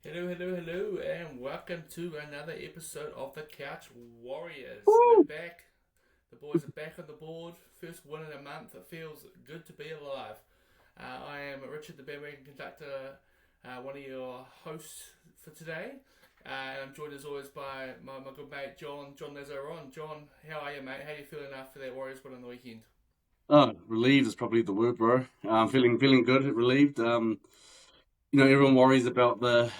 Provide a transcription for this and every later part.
Hello, and welcome to another episode of the Couch Warriors. We're Woo! back. The boys are back on the board. First win in a month. It feels good to be alive. I am Richard, the bandwagon conductor, one of your hosts for today. And I'm joined as always by my good mate John Lazaron. John, how are you, mate? How are you feeling after that Warriors win on the weekend? Oh, relieved is probably the word, bro. Feeling good, relieved. Everyone worries about the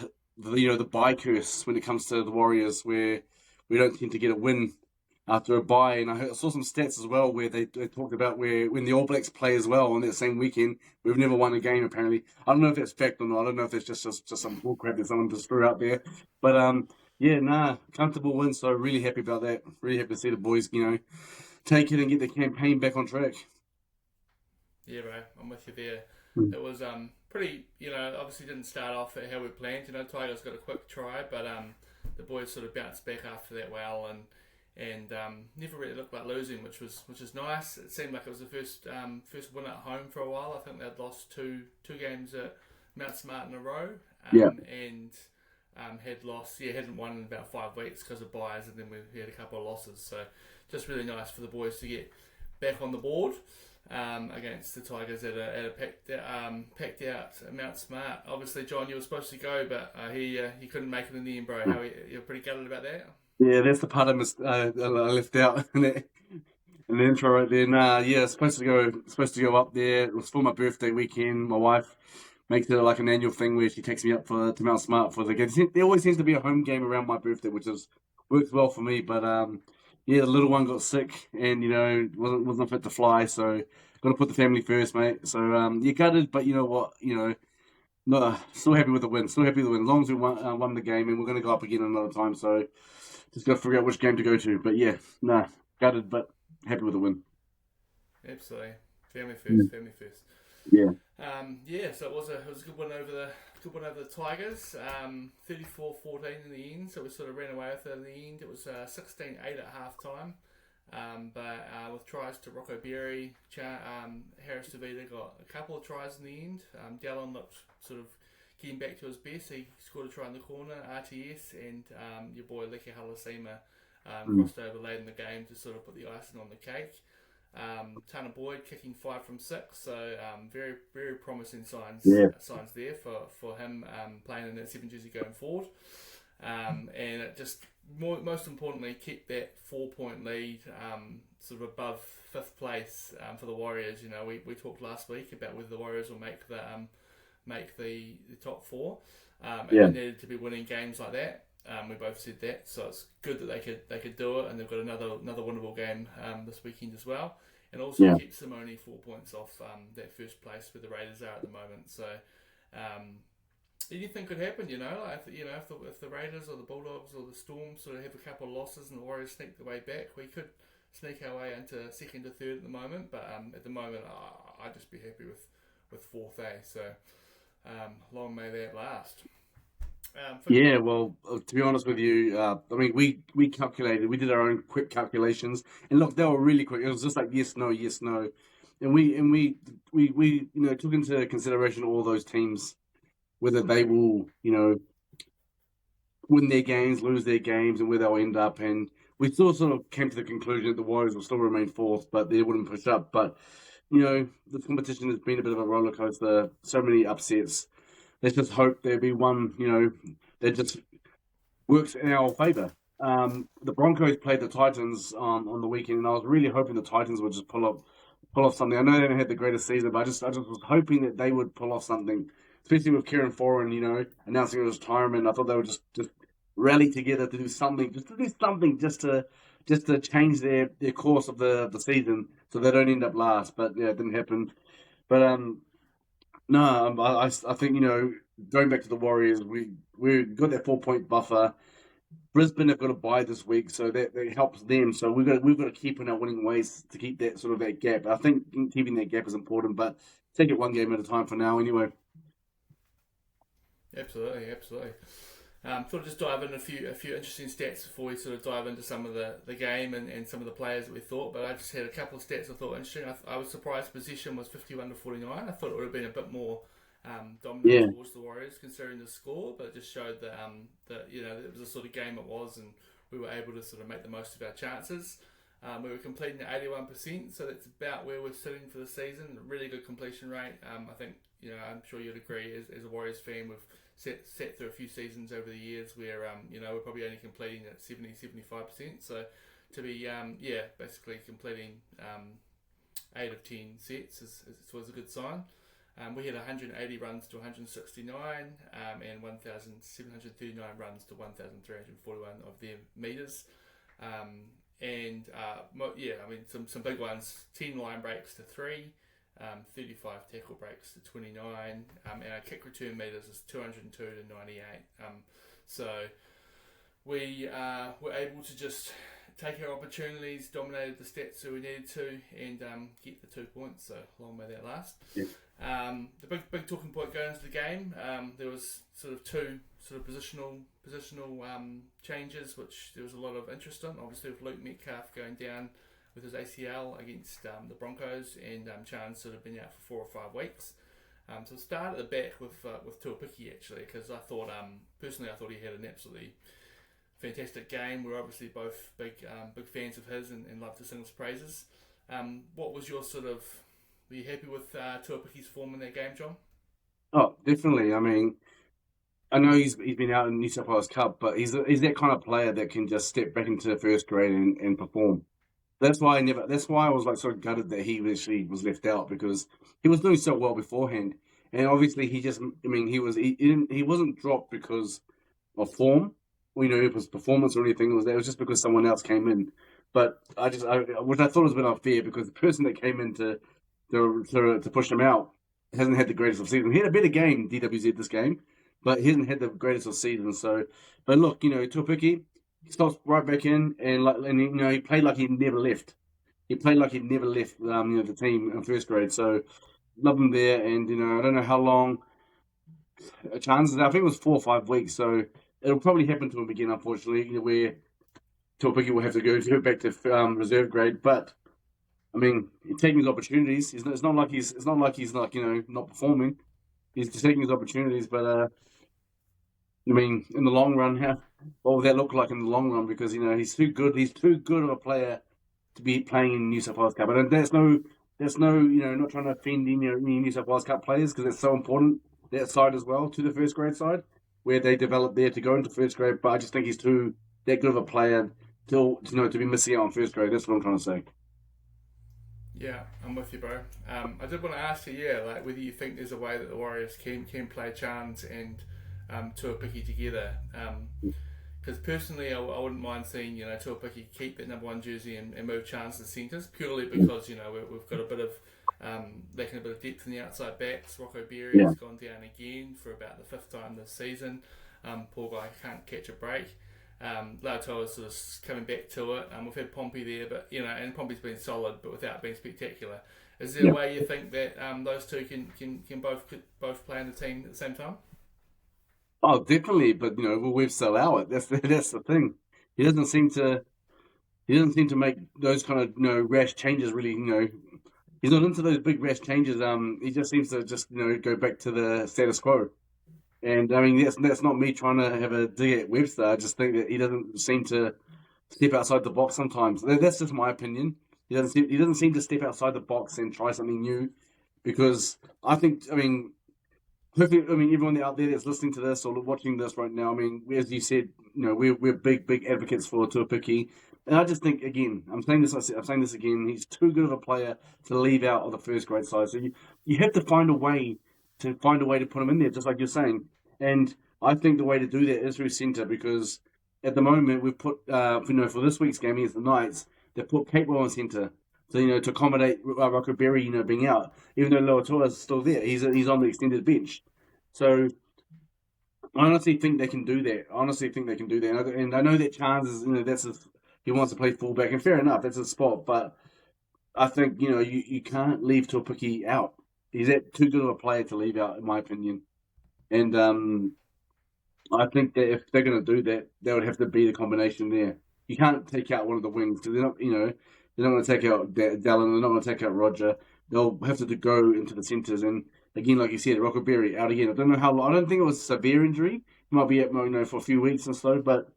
bye curse when it comes to the Warriors, where we don't tend to get a win after a bye. And I saw some stats as well where they talked about where when the All Blacks play as well on that same weekend, we've never won a game apparently. I don't know if that's fact or not. I don't know if that's just some bullcrap that someone just threw out there. But yeah, nah, comfortable win. So really happy about that. Really happy to see the boys, take it and get the campaign back on track. Yeah, bro, I'm with you there. Mm. It was pretty, obviously didn't start off at how we planned. Tigers got a quick try, but the boys sort of bounced back after that well, and never really looked like losing, which is nice. It seemed like it was the first win at home for a while. I think they'd lost two games at Mount Smart in a row, Yeah. and hadn't won in about 5 weeks because of buys, and then we had a couple of losses. So just really nice for the boys to get back on the board against the Tigers at a packed out Mount Smart. Obviously, John, you were supposed to go, but he couldn't make it in the end, bro. You're pretty gutted about that? Yeah, that's the part I left out in the intro right there. Nah, yeah, supposed to go up there. It was for my birthday weekend. My wife makes it like an annual thing where she takes me up to Mount Smart for the game. There always seems to be a home game around my birthday, which is works well for me. But yeah, the little one got sick and wasn't fit to fly, so got to put the family first, mate. So you gutted, but you know what, no, still happy with the win. Still happy with the win. As long as we won the game, and we're going to go up again another time. So just got to figure out which game to go to. But yeah, nah, gutted, but happy with the win. Absolutely, family Mm. first, family first. Yeah, Yeah, so it was a good one over the Tigers. 34-14 in the end, so we sort of ran away with it in the end. It was 16-8 at half time. But with tries to Rocco Berry, Harris Davida got a couple of tries in the end. Dallin looked sort of getting back to his best. He scored a try in the corner, RTS, and your boy Leke Halasima mm. crossed over late in the game to sort of put the icing on the cake. Tanah Boyd kicking 5 from 6, so very very promising Yeah, signs there for him playing in that 7 jersey going forward. And it just most importantly kept that 4 point lead sort of above fifth place for the Warriors. We talked last week about whether the Warriors will make the top four, and yeah, they needed to be winning games like that. We both said that, so it's good that they could do it, and they've got another winnable game this weekend as well, and also yeah. keeps them only 4 points off that first place where the Raiders are at the moment. So um, anything could happen, if the Raiders or the Bulldogs or the Storm sort of have a couple of losses and the Warriors sneak their way back, we could sneak our way into second or third at the moment. But at the moment, I'd just be happy with fourth A. So long may that last. For Yeah, well, to be honest with you, I mean, we calculated, we did our own quick calculations, and look, they were really quick. It was just like yes, no, and we took into consideration all those teams, whether they will win their games, lose their games, and where they'll end up. And we still sort of came to the conclusion that the Warriors will still remain fourth, but they wouldn't push up. But the competition has been a bit of a roller coaster. So many upsets. Let's just hope there be one, that just works in our favour. The Broncos played the Titans on the weekend, and I was really hoping the Titans would just pull off something. I know they haven't had the greatest season, but I just was hoping that they would pull off something, especially with Kieran Foran, announcing his retirement. I thought they would just rally together to do something, just to change their course of the season, so they don't end up last. But yeah, it didn't happen. But no, I think going back to the Warriors, we got that 4 point buffer. Brisbane have got to buy this week, so that helps them. So we've got to keep in our winning ways to keep that sort of that gap. I think keeping that gap is important, but take it one game at a time for now. Anyway, Absolutely, absolutely. Sort of just dive in a few interesting stats before we sort of dive into some of the game and some of the players that we thought. But I just had a couple of stats I thought interesting. I was surprised possession was 51-49. I thought it would have been a bit more dominant Yeah, towards the Warriors considering the score, but it just showed that it was the sort of game it was, and we were able to sort of make the most of our chances. We were completing at 81%, so that's about where we're sitting for the season. A really good completion rate. I think I'm sure you'd agree as a Warriors fan, we've sat through a few seasons over the years where we're probably only completing at 70-75%. So to be basically completing 8 of 10 sets was a good sign. We had 180 runs to 169 and 1,739 runs to 1,341 of their meters. Some big ones: 10 line breaks to 3, 35 tackle breaks to 29, and our kick return meters is 202 to 98. So we were able to just take our opportunities, dominated the stats that we needed to, and get the 2 points. So long may that last. yeah, The big talking point going into the game, there was sort of two sort of positional changes, which there was a lot of interest in. Obviously, with Luke Metcalf going down with his ACL against the Broncos, and Chan's sort of been out for 4 or 5 weeks. So start at the back with Tuapiki actually, because I thought personally I thought he had an absolutely fantastic game. We're obviously both big fans of his and love to sing his praises. What was your sort of? Were you happy with Tuapiki's form in that game, John? oh, definitely. I mean, I know he's been out in New South Wales Cup, but he's that kind of player that can just step back into the first grade and perform. That's why I was like sort of gutted that he actually was left out, because he was doing so well beforehand, and obviously he wasn't dropped because of form, it was performance or anything. It was just because someone else came in. But which I thought was a bit unfair, because the person that came in to push him out hasn't had the greatest of seasons. He had a better game, DWZ, this game, but he hasn't had the greatest of seasons. So, but look, Tuapiki, he stops right back in, and he played like he never left. He played like he never left, the team in first grade. So love him there, and I don't know how long chances. I think it was 4 or 5 weeks, so it'll probably happen to him again, unfortunately, where Tuapiki will have to go back to reserve grade. But I mean, he's taking his opportunities. It's not like he's like not performing. He's just taking his opportunities. But I mean, in the long run, what would that look like in the long run? Because he's too good. He's too good of a player to be playing in New South Wales Cup. And that's no, not trying to offend any New South Wales Cup players, because it's so important, that side as well, to the first grade side, where they develop there to go into first grade. But I just think he's too that good of a player to be missing out on first grade. That's what I'm trying to say. Yeah, I'm with you, bro. I did want to ask you, whether you think there's a way that the Warriors can play Chance and Tuapiki together. Because personally, I wouldn't mind seeing Tuapiki keep that number 1 jersey and move Chance to centres, purely because we've got a bit of lacking a bit of depth in the outside backs. Rocco Berry has gone down again for about the 5th time this season. Poor guy can't catch a break. Lautoa is sort of coming back to it. We've had Pompey there, but and Pompey's been solid, but without being spectacular. Is there a way you think that those two can both play in the team at the same time? Oh, definitely. But we've sell out. That's the thing. He doesn't seem to make those kind of rash changes. Really, he's not into those big rash changes. He just seems to just go back to the status quo. And I mean, that's not me trying to have a dig at Webster. I just think that he doesn't seem to step outside the box sometimes. That's just my opinion. He doesn't seem to step outside the box and try something new, because I think, everyone out there that's listening to this or watching this right now, as you said, we're big advocates for Tuapiki. And I just think, again, I'm saying this again, he's too good of a player to leave out of the first grade side. So you have to find a way to put him in there, just like you're saying. And I think the way to do that is through centre, because at the moment we've put, for this week's game against the Knights, they put Capewell in centre. So, to accommodate Rocco Berry, being out. Even though Lautoa is still there, he's on the extended bench. So I honestly think they can do that. And I know that Chance is, he wants to play fullback, and fair enough, that's his spot. But I think, you can't leave Tuapiki out. He's that too good of a player to leave out, in my opinion. And I think that if they're going to do that, there would have to be the combination there. You can't take out one of the wings, because they're not going to take out Dallin, they're not going to take out Roger. They'll have to go into the centres, and again, like you said, Rockberry out again. I don't know how long. I don't think it was a severe injury. He might be out, for a few weeks or so. But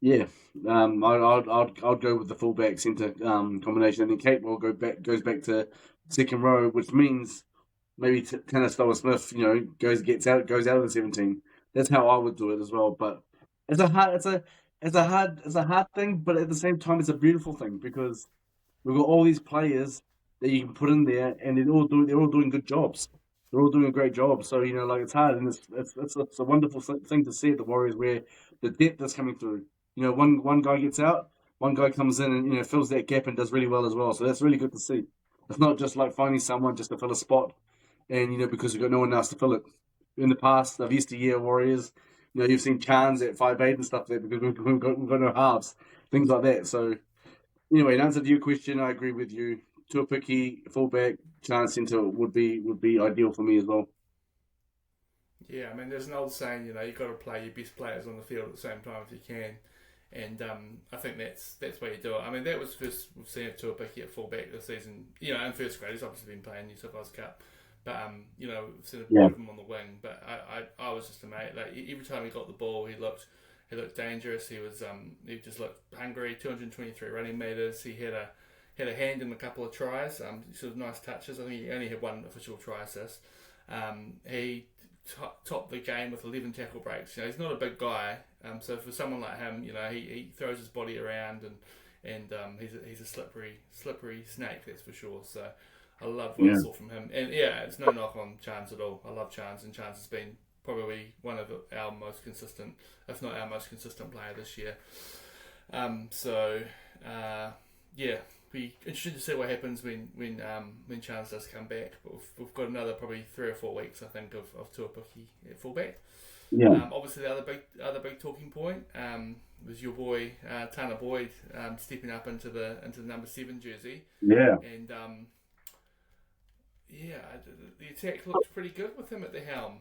yeah, I'd go with the fullback centre combination, and then Kate will goes back to second row, which means maybe Tanah Smith, goes out of the 17. That's how I would do it as well. But it's a hard thing, but at the same time, it's a beautiful thing because we've got all these players that you can put in there, and they're all doing good jobs. They're all doing a great job. So like it's hard, and it's a wonderful thing to see at the Warriors where the depth is coming through. One guy gets out, one guy comes in and fills that gap and does really well as well. So that's really good to see. It's not just like finding someone just to fill a spot, and because we've got no one else to fill it. In the past, of yesteryear Warriors, you've seen Chans at 5'8" and stuff there because we've got no halves, things like that. So anyway, in answer to your question, I agree with you. Tuapiki, fullback, Chance centre would be ideal for me as well. Yeah, I mean, there's an old saying, you've got to play your best players on the field at the same time if you can. And I think that's where you do it. I mean, that was first we've seen it to a Bicky at fullback this season. In first grade, he's obviously been playing New South Wales Cup, but we've seen a bit of him on the wing. But I was just amazed. Like every time he got the ball, he looked dangerous. He just looked hungry. 223 running meters. He had a hand in a couple of tries. Sort of nice touches. I think he only had one official try assist. He topped the game with 11 tackle breaks. He's not a big guy, so for someone like him, he throws his body around and he's a slippery snake, that's for sure. So I love what I saw from him, and it's no knock on Chance at all. I love Chance, and Chance has been probably one of our most consistent, if not our most consistent player this year. Be interested to see what happens when Chance does come back. But we've got another probably 3 or 4 weeks, I think, of Tuapiki at fullback. Yeah. Obviously, the other big talking point was your boy Tanah Boyd stepping up into the number 7 jersey. Yeah. And the attack looked pretty good with him at the helm.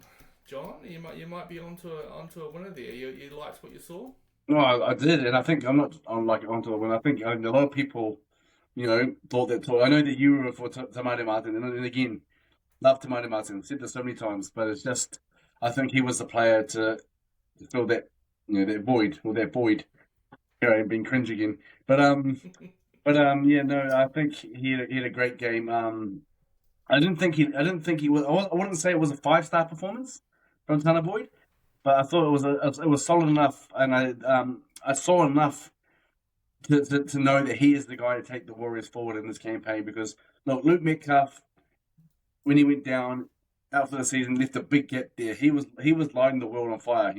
John, you might be onto a winner there. You liked what you saw? No, I did, and I think I'm onto a winner. I think a lot of people, thought that. I know that you were for Tamade Martin, and again, love Tamade Martin. Said this so many times, but it's just I think he was the player to fill that that void or that void. I'm being cringe again, but I think he had a great game. I didn't think he was. I wouldn't say it was a 5-star performance from Tanah Boyd, but I thought it was solid enough, and I saw enough to know that he is the guy to take the Warriors forward in this campaign. Because look, Luke Metcalf, when he went down out for the season, left a big gap there. He was lighting the world on fire,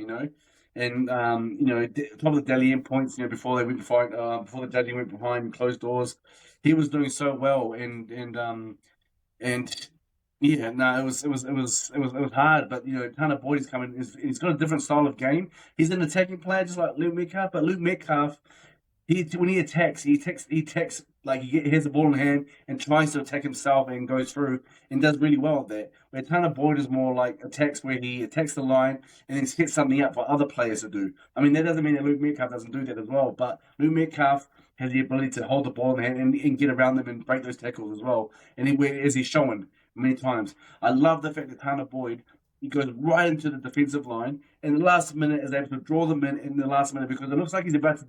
and top of the Dalian points, before they went before the judging went behind closed doors, he was doing so well, and yeah, no, it was hard, but Tanah Boyd is coming. He's got a different style of game. He's an attacking player, just like Luke Metcalf. But Luke Metcalf, when he attacks like he has the ball in hand and tries to attack himself and goes through and does really well at that. Where Tanah Boyd is more like attacks, where he attacks the line and then sets something up for other players to do. I mean, that doesn't mean that Luke Metcalf doesn't do that as well, but Luke Metcalf has the ability to hold the ball in hand and get around them and break those tackles as well. And as he's shown many times, I love the fact that Tanah Boyd, he goes right into the defensive line and the last minute is able to draw them in the last minute because it looks like he's about to,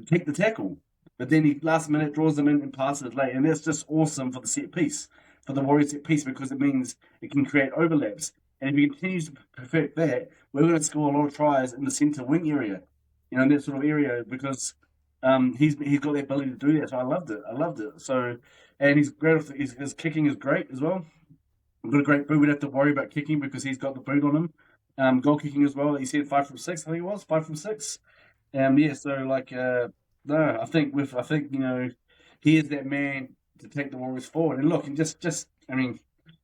take the tackle. But then he last minute draws them in and passes it late. And that's just awesome for the set piece, for the Warriors set piece, because it means it can create overlaps. And if he continues to perfect that, we're going to score a lot of tries in the centre wing area, in that sort of area, because he's got the ability to do that. So I loved it. So, and he's great. His kicking is great as well. We've got a great boot. We don't have to worry about kicking because he's got the boot on him. Goal kicking as well. He said 5 from 6. I think it was 5 from 6. So no, I think he is that man to take the Warriors forward. And look, and just I mean,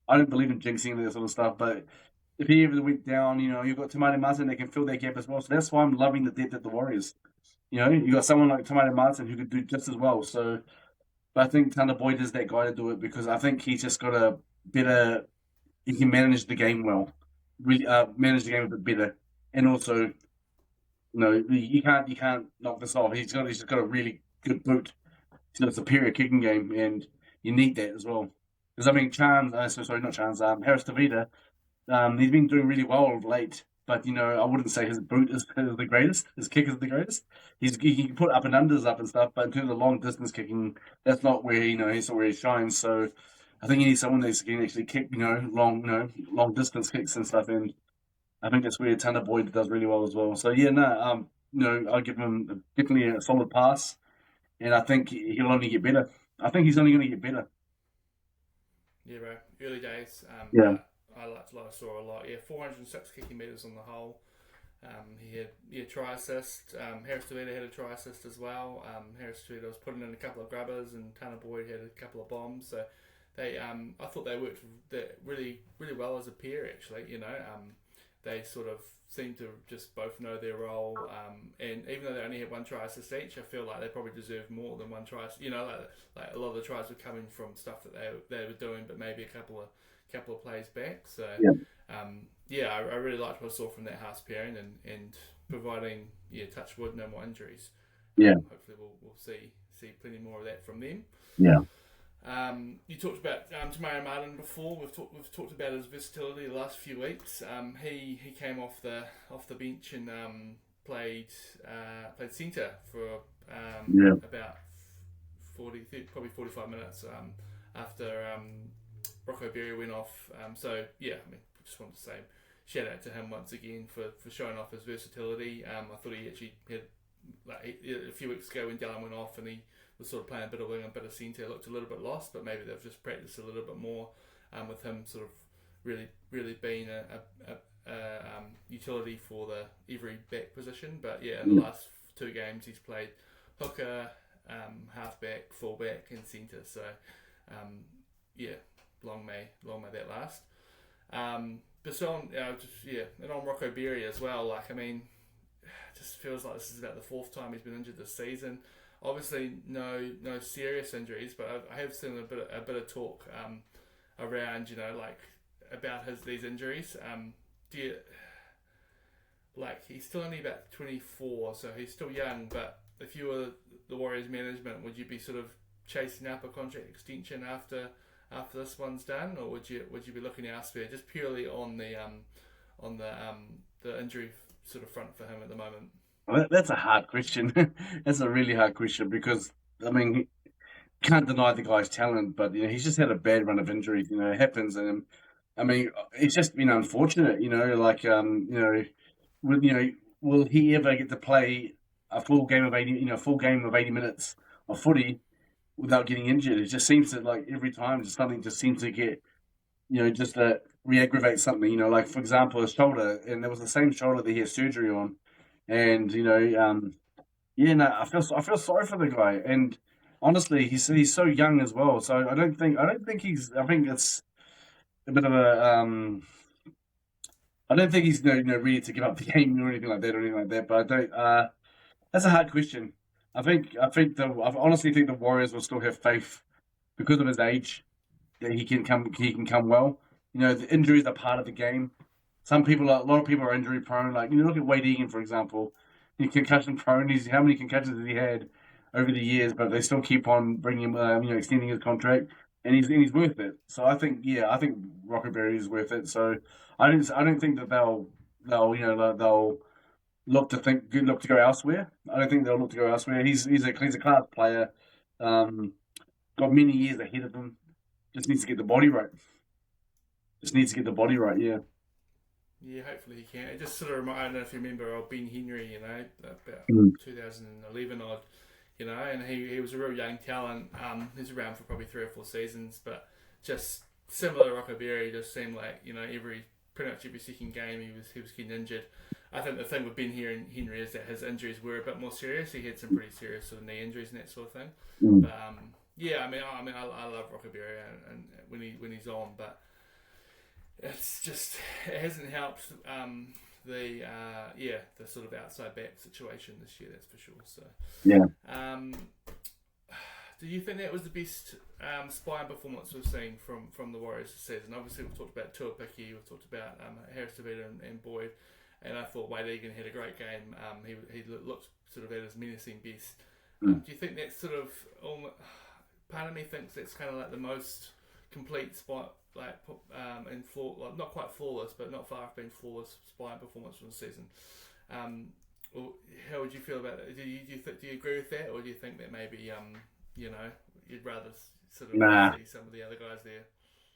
I don't believe in jinxing and that sort of stuff, but if he ever went down, you've got Tamade Martin that can fill that gap as well. So that's why I'm loving the depth at the Warriors. You got someone like Tamade Martin who could do just as well. So, but I think Tanah Boyd is that guy to do it because I think he's just got a better. He can manage the game well, really manage the game a bit better, and also. You can't knock this off. He's just got a really good boot. He's got a superior kicking game, and you need that as well. Because I mean, not Chance, Harris Tavita, he's been doing really well of late. But I wouldn't say his boot is the greatest. His kick is the greatest. He can put up and unders up and stuff, but in terms of long distance kicking, that's not where he's not where he shines. So I think he needs someone that can actually kick, long distance kicks and stuff. And I think that's where Tanah Boyd does really well as well. So yeah, no, I'll give him definitely a solid pass, and I think he'll only get better. I think he's only going to get better. Yeah, bro. Early days, Yeah, but I liked what I saw a lot. Yeah, 406 kicking meters on the whole. He had try assist. Harris Tavita had a try assist as well. Harris Tavita was putting in a couple of grubbers, and Tanah Boyd had a couple of bombs. So I thought they worked really really well as a pair. Actually, they sort of seem to just both know their role. And even though they only had one try assist each, I feel like they probably deserve more than one try. Like a lot of the tries were coming from stuff that they were doing, but maybe a couple of plays back. So yeah, I really liked what I saw from that house pairing and providing touch wood, no more injuries. yeah, Hopefully we'll see plenty more of that from them. yeah. You talked about Tamara Martin before. We've talked about his versatility the last few weeks. He came off the bench and played centre for Yeah. about probably 45 minutes after Rocco Berry went off. Just wanted to say shout out to him once again for showing off his versatility. I thought he actually had a few weeks ago when Dylan went off and he was sort of playing a bit of wing and a bit of centre, looked a little bit lost, but maybe they've just practiced a little bit more with him sort of really being a utility for every back position. But yeah, in the last two games he's played hooker, halfback, fullback, and centre. So long may that last. But so on, and on Rocco Berry as well. Like, I mean, it just feels like this is about the fourth time he's been injured this season. Obviously, no serious injuries, but I have seen a bit of talk around, about these injuries. He's still only about 24, so he's still young. But if you were the Warriors management, would you be sort of chasing up a contract extension after this one's done, or would you be looking elsewhere, just purely on the injury sort of front for him at the moment? Well, that's a hard question. That's a really hard question because I mean, you can't deny the guy's talent, but he's just had a bad run of injuries. It happens, and I mean, it's just been unfortunate. will will he ever get to play a full game of 80 minutes of footy without getting injured? It just seems that like every time, just something just seems to get just re-aggravate something. Like for example, his shoulder, and it was the same shoulder that he had surgery on, and no, I feel sorry for the guy, and honestly, he's so young as well. So I don't think he's. I think it's a bit of a. I don't think he's ready to give up the game or anything like that. But I don't. That's a hard question. I honestly think the Warriors will still have faith because of his age that he can come. He can come well. The injuries are part of the game. A lot of people are injury prone. Like look at Wade Egan for example. He's concussion prone. How many concussions has he had over the years? But they still keep on bringing him, extending his contract, and he's worth it. So I think Rocco Berry is worth it. So I don't think that they'll look to go elsewhere. I don't think they'll look to go elsewhere. He's a class player. Got many years ahead of him. Just needs to get the body right. Yeah. Yeah, hopefully he can. It just sort of I don't know if you remember Ben Henry, about Mm. 2011 odd, and he was a real young talent. He's around for probably 3 or 4 seasons, but just similar to Rocco Berry, just seemed like pretty much every second game he was getting injured. I think the thing with Ben Henry is that his injuries were a bit more serious. He had some pretty serious sort of knee injuries and that sort of thing. Mm. But I love Rocco Berry and when he's on, but it hasn't helped the sort of outside back situation this year, that's for sure. So Yeah. do you think that was the best spine performance we've seen from the Warriors this season? Obviously we've talked about Tuapiki, we've talked about Harris Tavita and Boyd, and I thought Wade Egan had a great game. He looked sort of at his menacing best. Do you think that's sort of part of me thinks that's kind of like the most complete spine, and not quite flawless, but not far off being flawless spine performance from the season. Um, well, how would you feel about that? Do you agree with that, or do you think that maybe you'd rather sort of Nah. see some of the other guys there?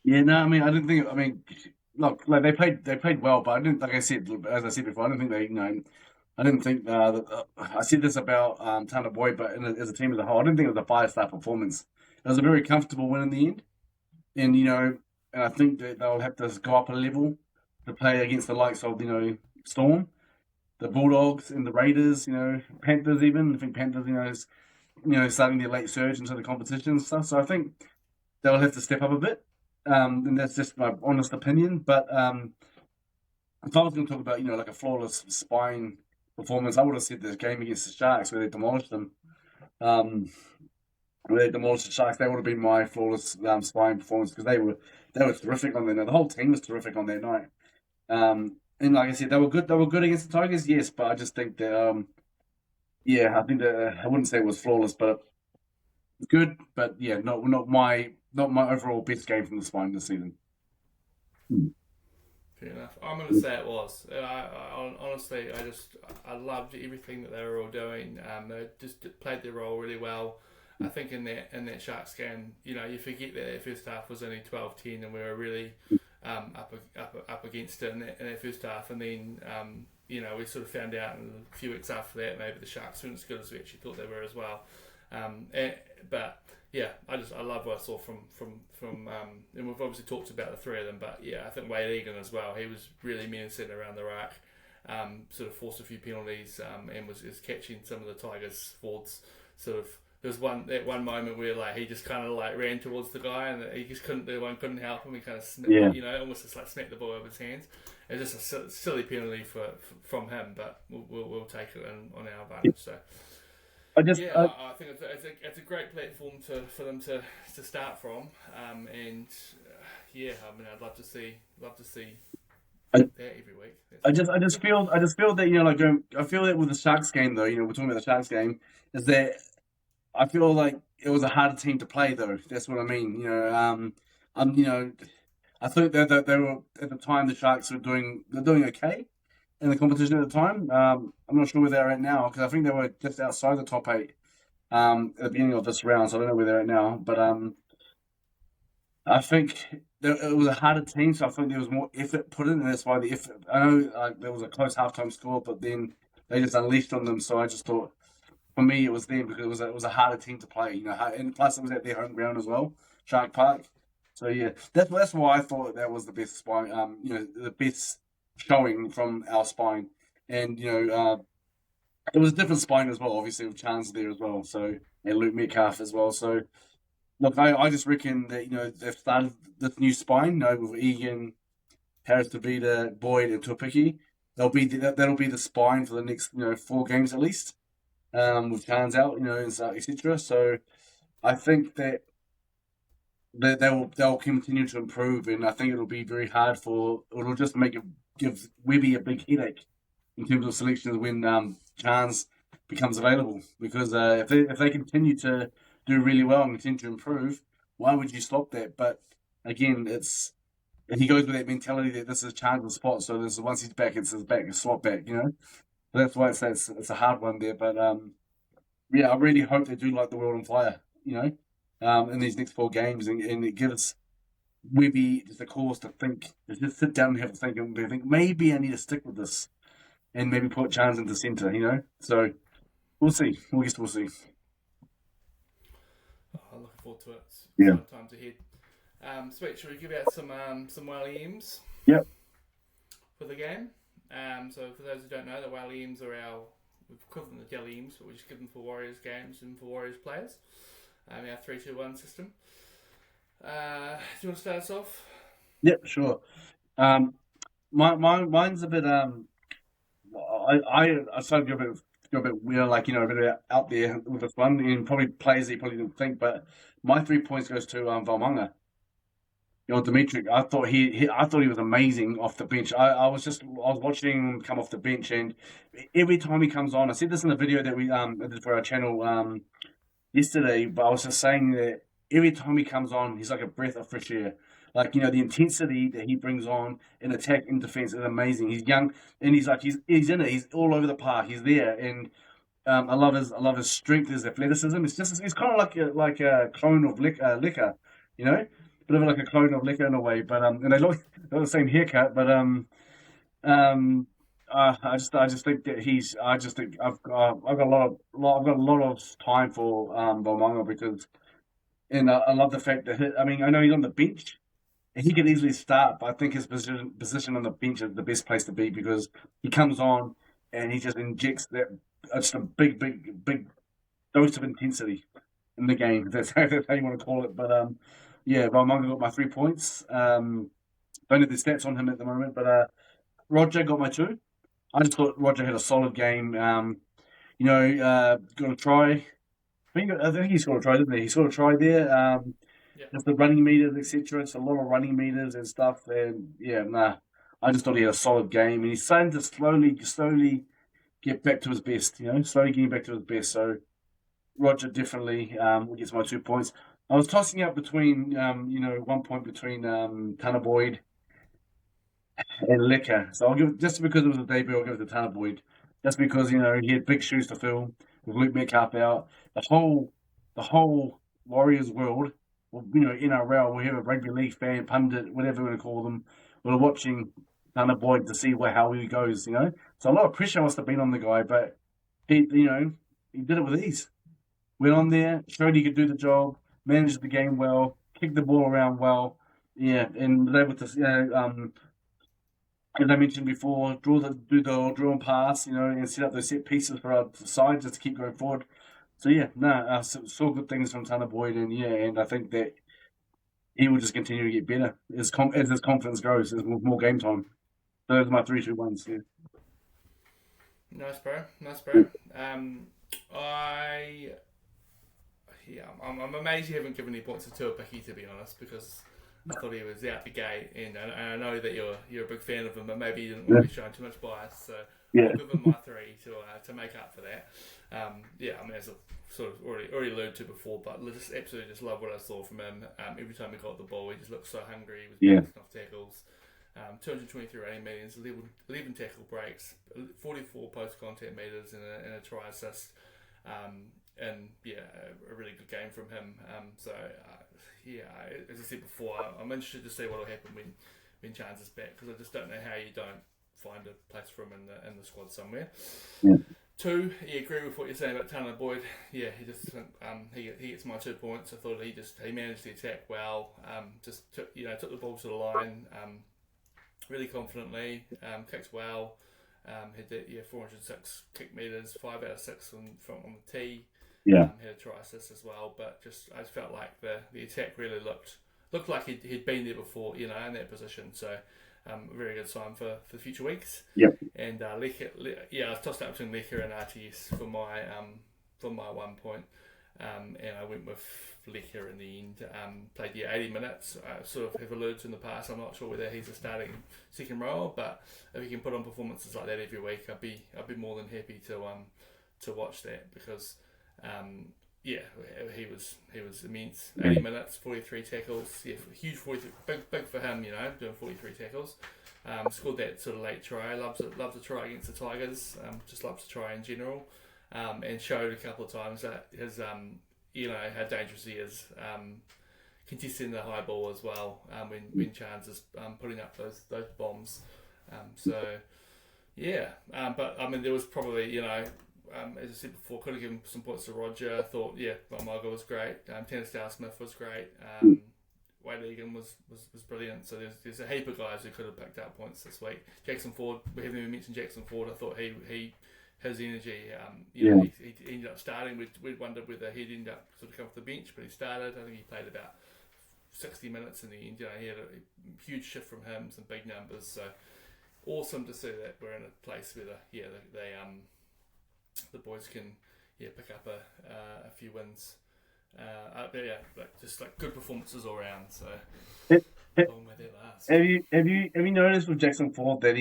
Yeah, no, I mean, I didn't think. I mean, look, like they played well, but I didn't. Like I said, as I said before, I don't think they. I didn't think that. I said this about Tanah Boy, but as a team as a whole, I didn't think it was a five-star performance. It was a very comfortable win in the end, and and I think that they'll have to go up a level to play against the likes of Storm, the Bulldogs, and the Raiders. Panthers even. I think Panthers, starting their late surge into the competition and stuff. So I think they'll have to step up a bit. And that's just my honest opinion. But if I was going to talk about, like a flawless spine performance, I would have said the game against the Sharks where they demolished them. Where they demolished the Sharks, that would have been my flawless spine performance because they were terrific on their night. The whole team was terrific on their night. And like I said, they were good. They were good against the Tigers, yes, but I just think that I think that I wouldn't say it was flawless, but good. But yeah, not my overall best game from the spine this season. Fair enough. I'm going to say it was. Honestly, I loved everything that they were all doing. They just played their role really well. I think in that Sharks game, you forget that their first half was only 12-10 and we were really up against it in that first half. And then, we sort of found out a few weeks after that maybe the Sharks weren't as good as we actually thought they were as well. But yeah, I love what I saw from and we've obviously talked about the three of them, but yeah, I think Wade Egan as well. He was really menacing around the ruck, sort of forced a few penalties, and was catching some of the Tigers forwards. Sort of there was one moment where he just kind of ran towards the guy and he just couldn't help him. He kind of almost just smacked the ball over his hands. It was just a silly penalty from him, but we'll take it on our advantage. So. I think it's a great platform for them to start from, and I'd love to see that every week. I just feel that I feel that with the Sharks game though, we're talking about the Sharks game, is that I feel like it was a harder team to play though. That's what I mean. I think that they were at the time the Sharks were doing okay in the competition at the time. I'm not sure where they're at now because I think they were just outside the top 8 at the beginning of this round, so I don't know where they're at now. But I think it was a harder team, so I think there was more effort put in, and that's why the effort. I know there was a close halftime score, but then they just unleashed on them. So I just thought, for me, it was them because it was a harder team to play, and plus it was at their home ground as well, Shark Park. So yeah, that's why I thought that was the best spine. The best showing from our spine, and it was a different spine as well, obviously with Chance there as well, so and Luke Metcalf as well. So look, I just reckon that they've started this new spine, with Egan, Harris Tavita, Boyd, and Tuapiki. That'll be the spine for the next 4 games at least, with Chance out, and etc. So I think that they'll continue to improve, and I think it'll be very hard it'll just give Webby a big headache in terms of selections when Chance becomes available. Because if they continue to do really well and continue to improve, why would you stop that? But again, he goes with that mentality that this is Chance's spot. So once he's back, it's his back, his swap back. So that's why it's a hard one there. But I really hope they do light the world on fire. In these next 4 games, and it gives Webby just a cause to think, just sit down and have a think, and think maybe I need to stick with this, and maybe put Chance into centre. So we'll see. We'll see. I'm looking forward to it. Yeah. Times ahead. Sweet. Should we give out some Whaley M's? Yep. For the game. So for those who don't know, the Whaley M's are our equivalent of Jelly M's, but we just give them for Warriors games and for Warriors players. Our 3-2-1 system. Do you want to start us off? Yep, sure. Mine's a bit. I started to go a bit weird, a bit out there with this one, and probably players that you probably didn't think. But my 3 points goes to Valmonga. Dimitri. I thought he was amazing off the bench. I was watching him come off the bench, and every time he comes on, I said this in the video that we did for our channel yesterday, but I was just saying that every time he comes on, he's like a breath of fresh air. Like, you know, the intensity that he brings on in attack and defense is amazing. He's young and he's in it. He's all over the park. He's there, and I love his strength, his athleticism. It's kind of like a clone of Liquor, you know, bit of like a clone of Liquor in a way. But and they got the same haircut, but um, I just think that I just think I've got I've got a lot of time for Balmonga because, and I love the fact that I mean, I know he's on the bench and he could easily start, but I think his position on the bench is the best place to be because he comes on and he just injects that just a big dose of intensity in the game. If that's how you want to call it. But yeah, Balmonga got my 3 points. Don't have the stats on him at the moment, but Roger got my 2. I just thought Roger had a solid game. You know, got a try. I think he scored a try, didn't he? He scored a try there. Yeah. Just the running meters, etc. It's a lot of running meters and stuff. And yeah, nah. I just thought he had a solid game, and he's starting to slowly get back to his best. You know, slowly getting back to his best. So Roger definitely gets my 2 points. I was tossing up between, you know, 1 point between Tanah Boyd and Liquor. So I'll give just because it was a debut, I'll give it to Tanah Boyd. Just because, you know, he had big shoes to fill with Luke Metcalf out. The whole Warriors world, you know, NRL, we have a rugby league fan, pundit, whatever we want to call them. We're watching Tanah Boyd to see how he goes, you know. So a lot of pressure must have been on the guy, but he, you know, he did it with ease. Went on there, showed he could do the job, managed the game well, kicked the ball around well, yeah, and was able to, you know, as I mentioned before, do the draw and pass, you know, and set up those set pieces for our side just to keep going forward. So yeah, saw good things from Tanah Boyd, and yeah, and I think that he will just continue to get better as his confidence grows, as more game time. So those are my 3-2-1s. Yeah. Nice, bro. Nice, Yeah. bro. I yeah, I'm amazed you haven't given any points to Tua Picky, to be honest, because I thought he was out the gate, and I know that you're a big fan of him, but maybe you didn't want to be showing too much bias, so Yeah. I'll give him my 3 to make up for that. Yeah, I mean, as I sort of already alluded to before, but just absolutely just love what I saw from him. Every time he got the ball, he just looked so hungry. He was Yeah. bouncing off tackles. 223 rating meters, 11 tackle breaks, 44 post contact meters, and a try assist. And yeah, a really good game from him. Yeah, as I said before, I'm interested to see what will happen when Chance is back, because I just don't know how you don't find a place for him in the squad somewhere. Yeah. 2, yeah, agree with what you're saying about Tanah Boyd. Yeah, he gets my 2 points. I thought he managed the attack well. Just took the ball to the line really confidently. Kicks well. Had that 406 kick meters, 5 out of 6 on the tee. Yeah. Had a try assist as well, but I just felt like the attack really looked like he'd been there before, you know, in that position. So a very good sign for future weeks. Yep. And Lecker, I was tossed up between Lecker and RTS for my 1 point, and I went with Lecker in the end. Played 80 minutes. I sort of have alluded to in the past. I'm not sure whether he's a starting second rower, but if he can put on performances like that every week, I'd be more than happy to watch that, because yeah, he was immense. 80 minutes, 43 tackles. Yeah, huge 43, big for him, you know, doing 43 tackles. Scored that sort of late try. Loves a try against the Tigers. Just loves to try in general. And showed a couple of times that his you know, how dangerous he is. Contesting the high ball as well. When Chance is putting up those bombs. So yeah, but I mean, there was probably, you know, as I said before, could have given some points to Roger. I thought, yeah, Margo was great. Tanah Smith was great. Wade Egan was brilliant. So there's a heap of guys who could have picked up points this week. Jackson Ford, we haven't even mentioned Jackson Ford. I thought his energy, you know, he ended up starting. We'd wondered whether he'd end up sort of come off the bench, but he started. I think he played about 60 minutes in the end. You know, he had a huge shift from him, some big numbers. So awesome to see that we're in a place where the boys can pick up a few wins. But yeah, just like good performances all round. So long may that last. Have you noticed with Jackson Ford that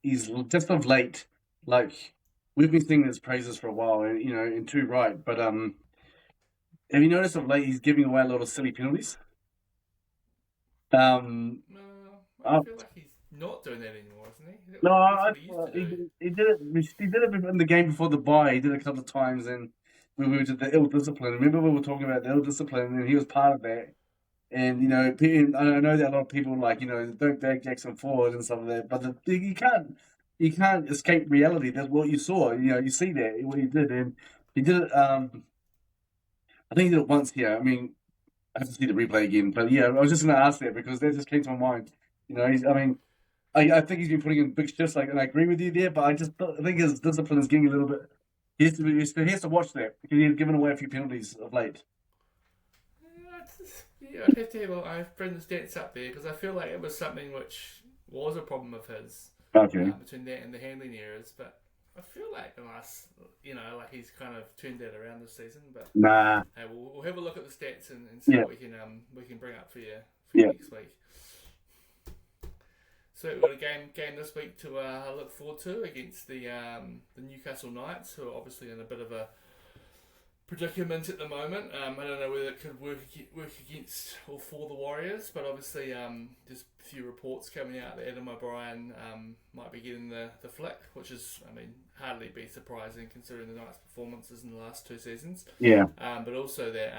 he's just of late, like, we've been singing his praises for a while, and you know, and too right, but Have you noticed of late he's giving away a lot of silly penalties? Um, No, I I, feel like he's not doing that anymore, isn't he? no, That's I, what he used to he, do. he did it. He did it in the game before the bye. He did it a couple of times, and we were to the ill discipline. Remember we were talking about the ill discipline, and he was part of that. And I know that a lot of people like don't drag Jackson forward and stuff like that, but you can't escape reality. That's what you saw. You see that what he did, and he did it. I think he did it once here. I mean, I have to see the replay again, but yeah, I was just going to ask that because that just came to my mind. I mean, I think he's been putting in big shifts, and I agree with you there, but I think his discipline is getting a little bit. He has to watch that because he's given away a few penalties of late. Yeah, I'd have to have I've bring the stats up there because I feel like it was something which was a problem of his Okay. between that and the handling errors. But I feel like the last, like he's kind of turned that around this season. But Nah. hey, we'll have a look at the stats and see Yeah. what we can bring up for you Yeah. next week. So we've got a game this week to look forward to against the Newcastle Knights, who are obviously in a bit of a predicament at the moment. I don't know whether it could work against or for the Warriors, but obviously there's a few reports coming out that Adam O'Brien might be getting the flick, which is, I mean, hardly be surprising considering the Knights' performances in the last two seasons. Yeah. But also that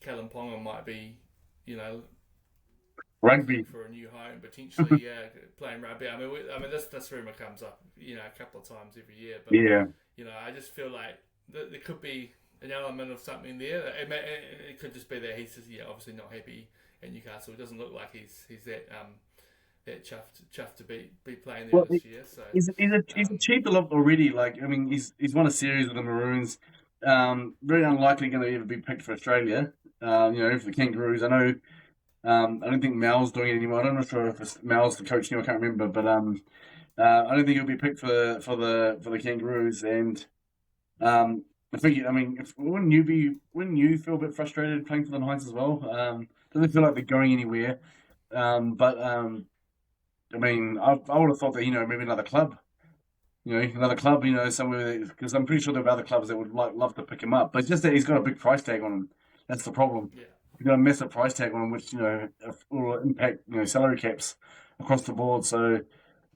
Callum Ponga might be, looking Rugby. for a new home, potentially playing rugby. I mean, this rumor comes up, a couple of times every year, but Yeah. I just feel like there could be an element of something there. It could just be that he's just, obviously not happy at Newcastle. It doesn't look like he's that chuffed to be playing there Well, this year. So he's achieved a lot already. Like, I mean, he's won a series with the Maroons. Very unlikely going to ever be picked for Australia. For the Kangaroos. I know. I don't think Mal's doing it anymore. I'm not sure if Mal's the coach now. I can't remember, but I don't think he'll be picked for the Kangaroos. And I think, I mean, wouldn't you feel a bit frustrated playing for the Knights as well? Doesn't feel like they're going anywhere. But I mean, I would have thought that maybe another club, somewhere, because I'm pretty sure there are other clubs that would love to pick him up. But it's just that he's got a big price tag on him. That's the problem. yeah, He's got a massive price tag on him, which will impact salary caps across the board. So,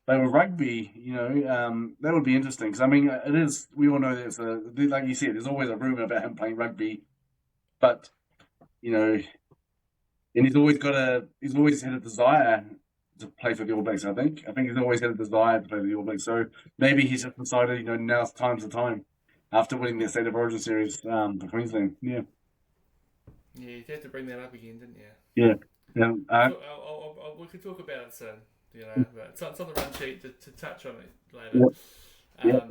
but with rugby, that would be interesting because I mean, it is. We all know there's like you said, there's always a rumor about him playing rugby, but you know, and he's always had a desire to play for the All Blacks. I think he's always had a desire to play for the All Blacks. So maybe he's just decided, now's time's the time after winning the State of Origin series for Queensland. Yeah, you had to bring that up again, didn't you? yeah, yeah. We could talk about it soon. But it's on the run sheet to touch on it later. Yeah,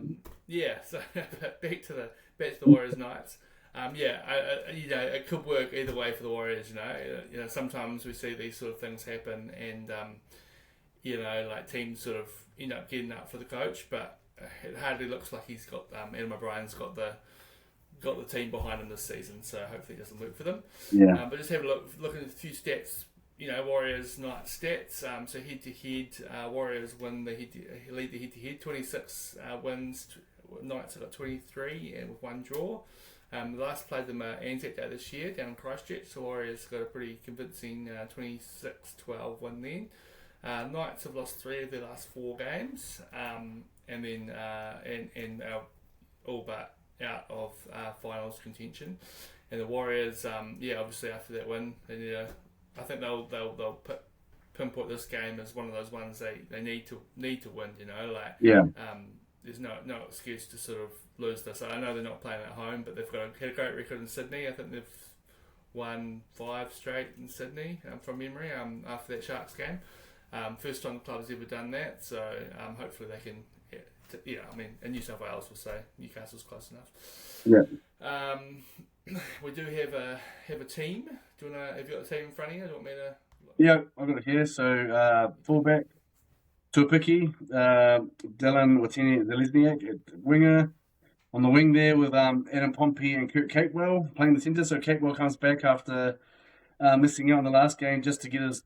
yeah, So back to the Warriors Knights. It could work either way for the Warriors. Sometimes we see these sort of things happen, and like teams sort of end up getting up for the coach, but it hardly looks like he's got Adam O'Brien's got the team behind him this season. So hopefully it doesn't work for them. yeah. But just have a look at a few stats. Warriors Knights stats. So head to head, Warriors lead the head to head. 26 wins. Knights have got 23 and with one draw. The last played them Anzac Day this year down in Christchurch. So Warriors got a pretty convincing 26-12 win then. Knights have lost 3 of their last 4 games, and then all but out of finals contention. And the Warriors, obviously after that win, I think they'll pinpoint this game as one of those ones they need to win. Yeah. There's no excuse to sort of lose this. I know they're not playing at home, but they've had a great record in Sydney. I think they've won 5 straight in Sydney from memory after that Sharks game. First time the club's ever done that, so hopefully they can. I mean, in New South Wales, we'll say Newcastle's close enough. Yeah. We do have a team. Have you got the team in front of you? Do you want me to? Yeah, I've got it here. So fullback, Tuapiki, Dylan Watini-Zelezniak at winger. On the wing there with Adam Pompey and Kurt Capewell playing the centre. So Capewell comes back after missing out on the last game just to get his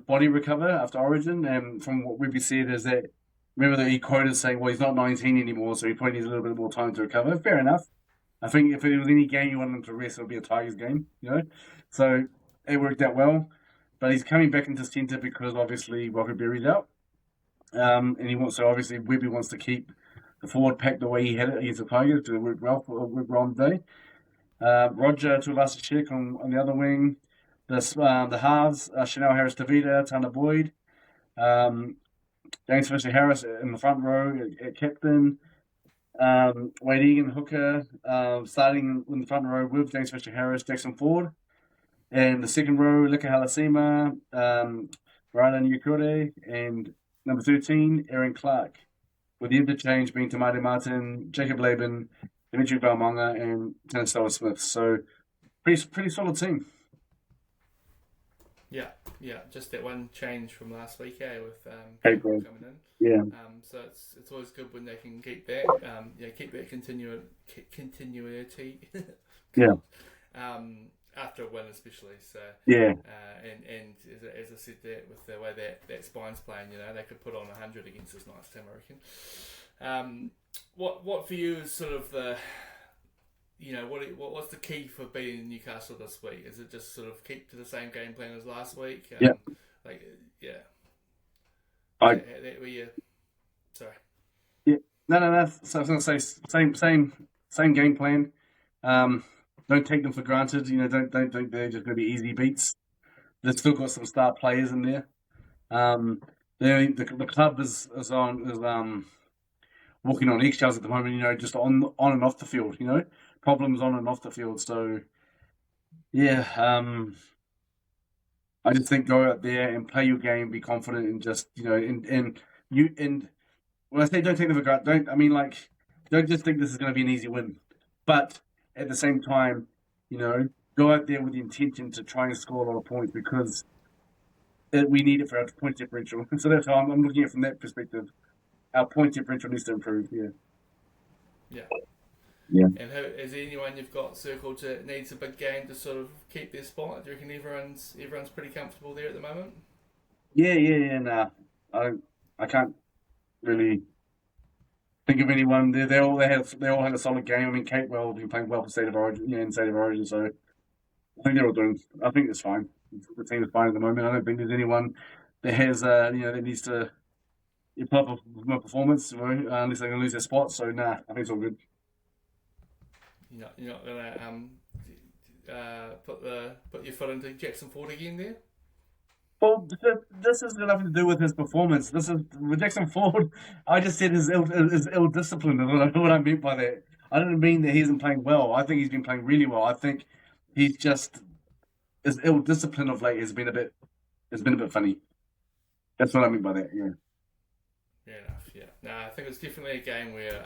body recover after Origin. And from what we've said is that, remember that he quoted saying, well, he's not 19 anymore, so he probably needs a little bit more time to recover. Fair enough. I think if it was any game you wanted him to rest, it would be a Tigers game, you know. So it worked out well. But he's coming back into centre because obviously Rocket Berry's out. And he wants so obviously Webby wants to keep the forward pack the way he had it against the Tigers to work well on the day. Roger Tuivasa-Sheck on the other wing. The halves, Chanel Harris-Tavita, Tanah Boyd, James Fisher-Harris in the front row at captain. Wade Egan hooker, starting in the front row with James Fisher-Harris, Jackson Ford. And the second row, Lika Halasima, Brian Yukure, and number 13, Aaron Clark. With the interchange being Tamati Martin, Jacob Laban, Dimitri Balmonga, and Tanah Smith. So pretty solid team. Yeah, just that one change from last week, with April coming in. Yeah. So it's always good when they can keep that, keep that continuity. Yeah. After a win, especially. So yeah. And as I said, that with the way that spine's playing, they could put on 100 against this nice team, I reckon. What for you is sort of the, what's the key for beating Newcastle this week? Is it just sort of keep to the same game plan as last week? Yeah. Sorry. Yeah. No. So I was going to say same game plan. Don't take them for granted. Don't think they're just going to be easy beats. They've still got some star players in there. The club is walking on eggshells at the moment. Just on and off the field. Problems on and off the field. So yeah, I just think go out there and play your game, be confident, and just and when I say don't take them for granted, don't just think this is going to be an easy win, but at the same time, go out there with the intention to try and score a lot of points because we need it for our point differential. So that's how I'm looking at it from that perspective. Our point differential needs to improve. Yeah. Yeah. And is there anyone you've got circled that needs a big game to sort of keep their spot? Do you reckon everyone's pretty comfortable there at the moment? Yeah. Nah, I can't really think of anyone. They all had a solid game. I mean, Kate well been playing well for State of Origin, in State of Origin. So I think they're all doing. I think it's fine. The team is fine at the moment. I don't think there's anyone that has that needs to put up a performance unless they're going to lose their spot. So nah, I think it's all good. You're not gonna put your foot into Jackson Ford again there. Well, this has nothing to do with his performance. This is with Jackson Ford. I just said his ill discipline. What I meant by that. I didn't mean that he isn't playing well. I think he's been playing really well. I think he's just his ill discipline of late has been a bit funny. That's what I mean by that. Yeah. Fair enough. Yeah. No, I think it's definitely a game where,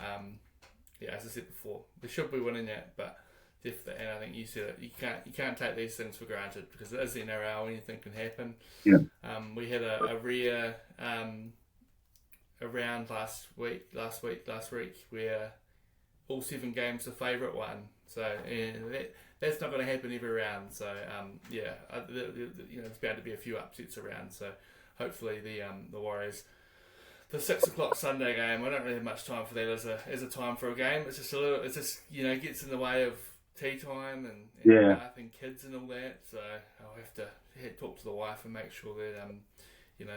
as I said before, they should be winning that, but. And I think you said it. You can't take these things for granted because it is the NRL. Anything can happen. Yeah. We had a rare round last week where all 7 games the favourite won. So that's not going to happen every round. So there's bound to be a few upsets around. So hopefully the Warriors. The 6 o'clock Sunday game. I don't really have much time for that as a time for a game. It's just gets in the way of tea time and bath and kids and all that, so I'll have to talk to the wife and make sure that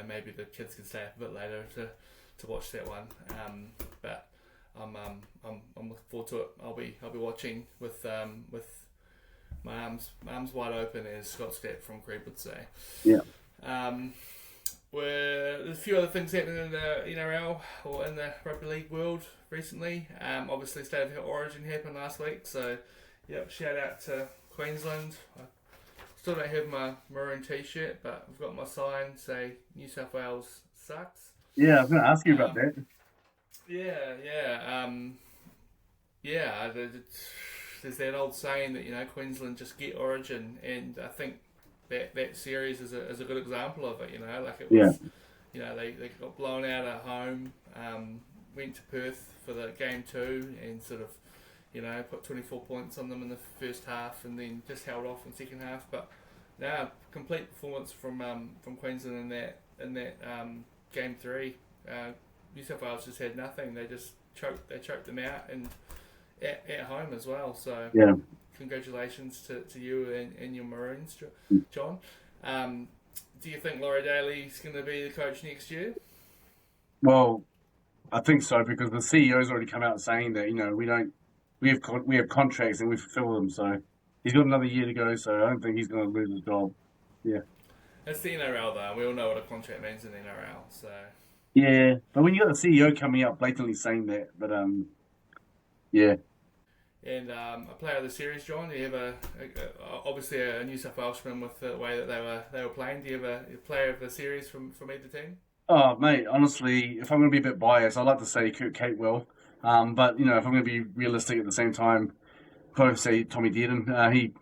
maybe the kids can stay up a bit later to watch that one. But I'm looking forward to it. I'll be watching with my arms wide open, as Scott Stapp from Creed would say. Yeah. There's a few other things happening in the NRL or in the rugby league world recently. Obviously, State of Origin happened last week, so. Yep, shout out to Queensland. I still don't have my maroon t-shirt, but I've got my sign say New South Wales sucks. Yeah, I was going to ask you about that. There's that old saying that Queensland just get Origin, and I think that series is a good example of it. It was, they got blown out at home, went to Perth for the game 2, and sort of. Put 24 points on them in the first half and then just held off in the second half. But now, complete performance from Queensland in that game 3. New South Wales just had nothing. They just choked them out, and at home as well. So Yeah. congratulations to you and your Maroons, John. Um, do you think Laurie Daly's going to be the coach next year? Well, I think so because the CEO's already come out saying that we have contracts and we fulfill them. So he's got another year to go. So I don't think he's going to lose his job. Yeah. It's the NRL though. We all know what a contract means in the NRL. So Yeah, but when you got the CEO coming out blatantly saying that, yeah. and a player of the series, John. Do you have obviously a New South Welshman with the way that they were playing? Do you have a player of the series from either team? Oh, mate, honestly, if I'm going to be a bit biased, I'd like to say Kurt Capewell. But if I'm going to be realistic at the same time, probably say Tommy Dearden.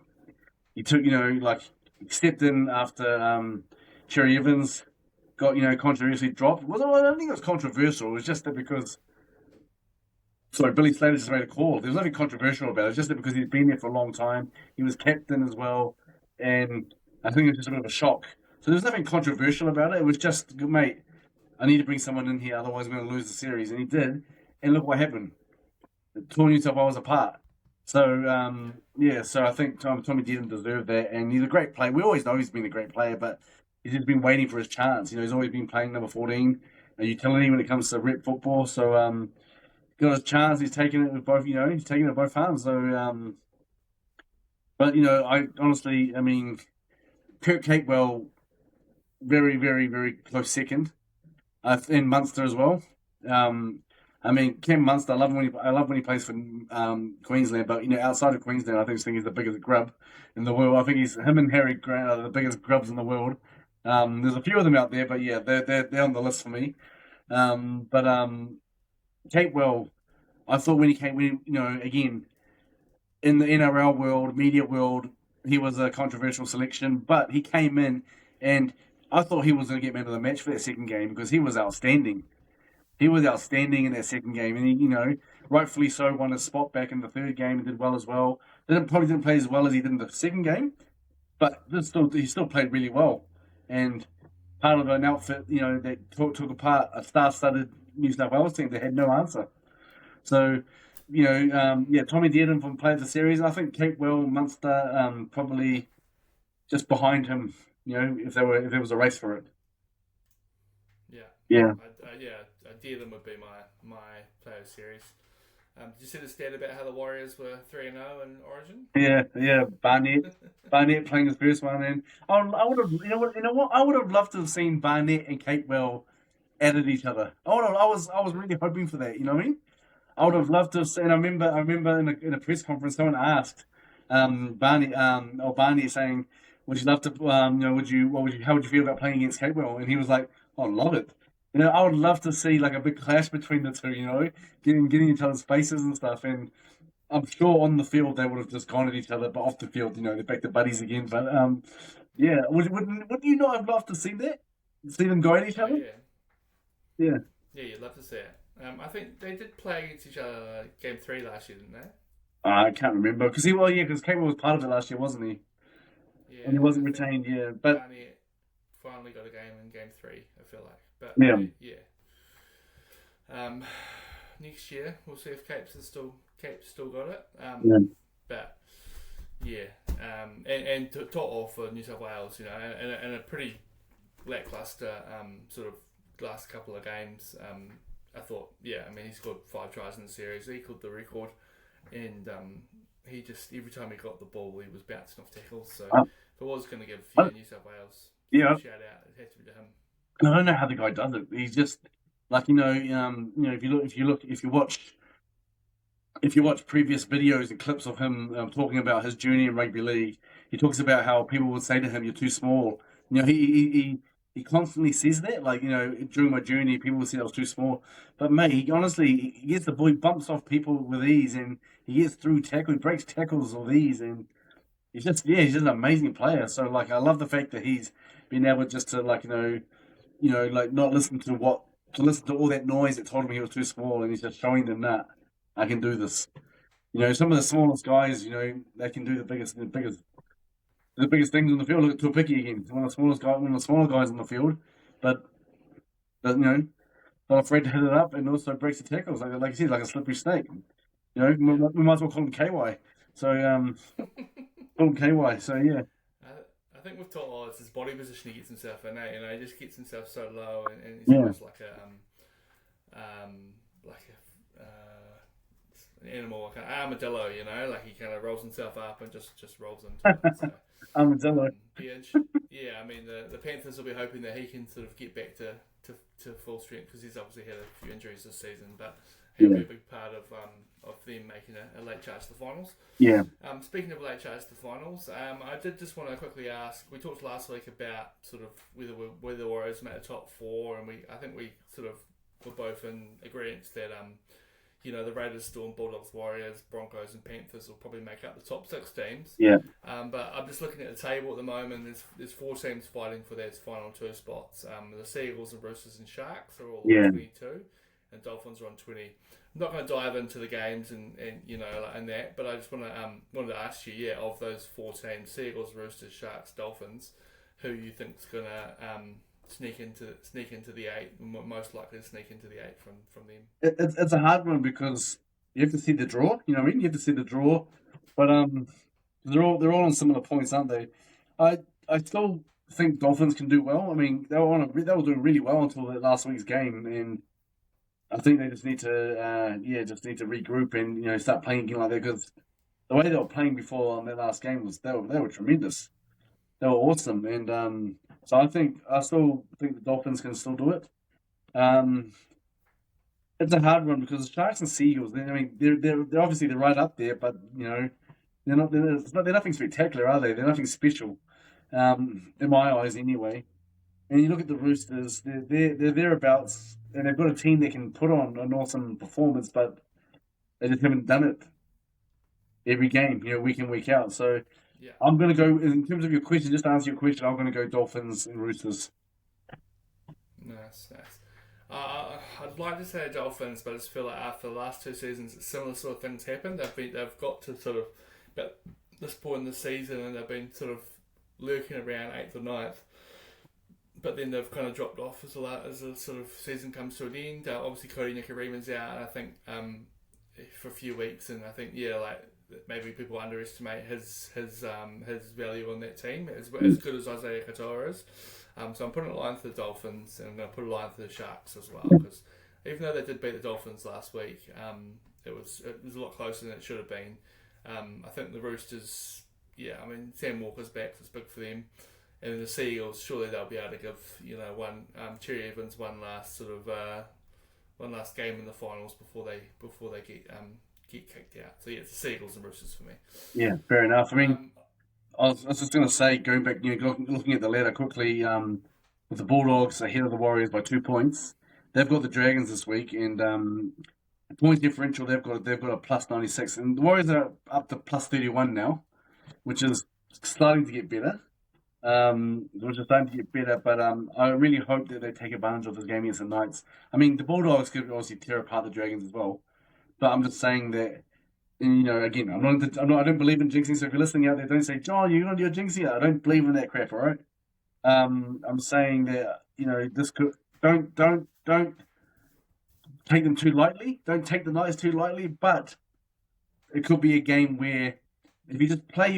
He took, like stepped in after Cherry Evans got, controversially dropped. I don't think it was controversial. It was just that because, sorry, Billy Slater just made a call. There was nothing controversial about it. It's just that because he'd been there for a long time. He was captain as well. And I think it was just a bit of a shock. So there's nothing controversial about it. It was just, mate, I need to bring someone in here, otherwise we're going to lose the series. And he did. And look what happened. It tore New South Wales apart. So, so I think Tommy didn't deserve that. And he's a great player. We always know he's been a great player, but he's just been waiting for his chance. He's always been playing number 14, a utility when it comes to rep football. So, got his chance. He's taking it with both, he's taking it with both hands. So, I honestly, Kurt Capewell, very, very, very close second. In Munster as well. Cam Munster, I love when he plays for Queensland, but outside of Queensland, I think he's the biggest grub in the world. I think him and Harry Grant are the biggest grubs in the world. There's a few of them out there, but yeah, they're on the list for me. Capewell, I thought when he came, again in the NRL world, media world, he was a controversial selection, but he came in and I thought he was going to get man of the match for that second game because he was outstanding. He was outstanding in that second game, and he, rightfully so, won his spot back in the third game and did well as well. Probably didn't play as well as he did in the second game, but he still played really well. And part of an outfit, that took apart a star-studded New South Wales team that had no answer. So, Tommy Dearden from Player of the Series. I think Capewell, Munster, probably just behind him. If there was a race for it. Yeah. Yeah. Dearden would be my player of series. Did you see the stat about how the Warriors were 3-0 in Origin? Yeah. Barnett playing his first one, and I would have, I would have loved to have seen Barnett and Capewell added each other. I was really hoping for that. You know what I mean? I would have loved to have seen. I remember in a press conference, someone asked Barnett saying, "Would you love to? How would you feel about playing against Capewell?" And he was like, "I love it." I would love to see like a big clash between the two. Getting each other's faces and stuff. And I'm sure on the field they would have just gone at each other, but off the field, they're back to buddies again. But yeah, would you not have loved to see that? See them go at each other? Yeah. Yeah, you'd love to see it. I think they did play against each other game 3 last year, didn't they? I can't remember because Capewell was part of it last year, wasn't he? Yeah, and he wasn't retained. Yeah, but Barnett finally got a game in game 3. I feel like, but yeah. Next year we'll see if Cape's still got it. But yeah, and to top off for New South Wales, and a pretty lackluster sort of last couple of games. I thought, he scored 5 tries in the series, equalled the record, and he just every time he got the ball, he was bouncing off tackles. So if I was going to give New South Wales a shout out, it had to be to him. I don't know how the guy does it. He's just like if you watch previous videos and clips of him talking about his journey in rugby league, he talks about how people would say to him, "You're too small." He constantly says that. Like during my journey, people would say I was too small. But mate, he gets the ball, he bumps off people with ease, and he gets through tackle, he breaks tackles with ease, and he's just an amazing player. So like, I love the fact that he's been able just to not listen to all that noise that told him he was too small, and he's just showing them that I can do this. Some of the smallest guys, they can do the biggest things on the field. Look at Tuapiki again, one of the smaller guys on the field, but not afraid to hit it up and also breaks the tackles like you said, like a slippery snake. You know, Yeah. we might as well call him KY. So call him KY. So yeah, I think with To'o, it's his body position he gets himself in. You know, he just gets himself so low, and he's yeah. almost like an animal, like an armadillo. You know, like he kind of rolls himself up and just rolls into it. So Armadillo. yeah, I mean the Panthers will be hoping that he can sort of get back to full strength because he's obviously had a few injuries this season, but he'll Yeah, be a big part of them making a late charge to the finals. yeah, Speaking of late charge to the finals, I did just want to quickly ask. We talked last week about sort of whether the Warriors made the top four, and I think we sort of were both in agreement that the Raiders, Storm, Bulldogs, Warriors, Broncos, and Panthers will probably make up the top six teams. yeah, But I'm just looking at the table at the moment. There's four teams fighting for those final two spots. The Seagulls and Roosters and Sharks are all yeah. on 22, and Dolphins are on 20. I'm not going to dive into the games and that, but I just wanted to ask you, of those four teams, Seagulls, Roosters, Sharks, Dolphins, who you think's going to sneak into the eight, most likely to sneak into the eight from them. It's a hard one because you have to see the draw. You know what I mean? You have to see the draw, but they're all on similar points, aren't they? I still think Dolphins can do well. I mean, they were doing really well until the last week's game, and I think they just need to regroup and start playing again like that because the way they were playing before on their last game was they were tremendous. They were awesome, and so I still think the Dolphins can still do it. Um, it's a hard one because the Sharks and Seagulls. They're obviously they're right up there, but they're nothing spectacular, are they? They're nothing special, in my eyes anyway. And you look at the Roosters, they're thereabouts, and they've got a team that can put on an awesome performance, but they just haven't done it every game, week in, week out. So Yeah. I'm going to go, in terms of your question, just to answer your question, I'm going to go Dolphins and Roosters. Nice. I'd like to say Dolphins, but I just feel like after the last two seasons, similar sort of things happened. They've got to sort of at this point in the season, and they've been sort of lurking around 8th or 9th. But then they've kind of dropped off as the sort of season comes to an end. Obviously, Cody Nickareeman's out, and I think for a few weeks, and I think maybe people underestimate his value on that team as good as Isaiah Katoa is. So I'm putting a line for the Dolphins, and I'm going to put a line for the Sharks as well, because even though they did beat the Dolphins last week, it was a lot closer than it should have been. I think the Roosters, Sam Walker's back, so it's big for them. And then the Seagulls, surely they'll be able to give Cherry Evans one last game in the finals before they get kicked out. So it's the Seagulls and Roosters for me. Yeah, fair enough. I mean, I was just going to say, going back, looking at the ladder quickly, with the Bulldogs ahead of the Warriors by 2 points, they've got the Dragons this week, and point differential they've got a plus 96, and the Warriors are up to plus 31 now, which is starting to get better. But I really hope that they take advantage of this game against the Knights. I mean, the Bulldogs could obviously tear apart the Dragons as well, but I'm just saying that. And, again, I don't believe in jinxing. So if you're listening out there, don't say, "John, you're gonna do a jinxing." I don't believe in that crap. All right. I'm saying that this could don't take them too lightly. Don't take the Knights too lightly. But it could be a game where if you just play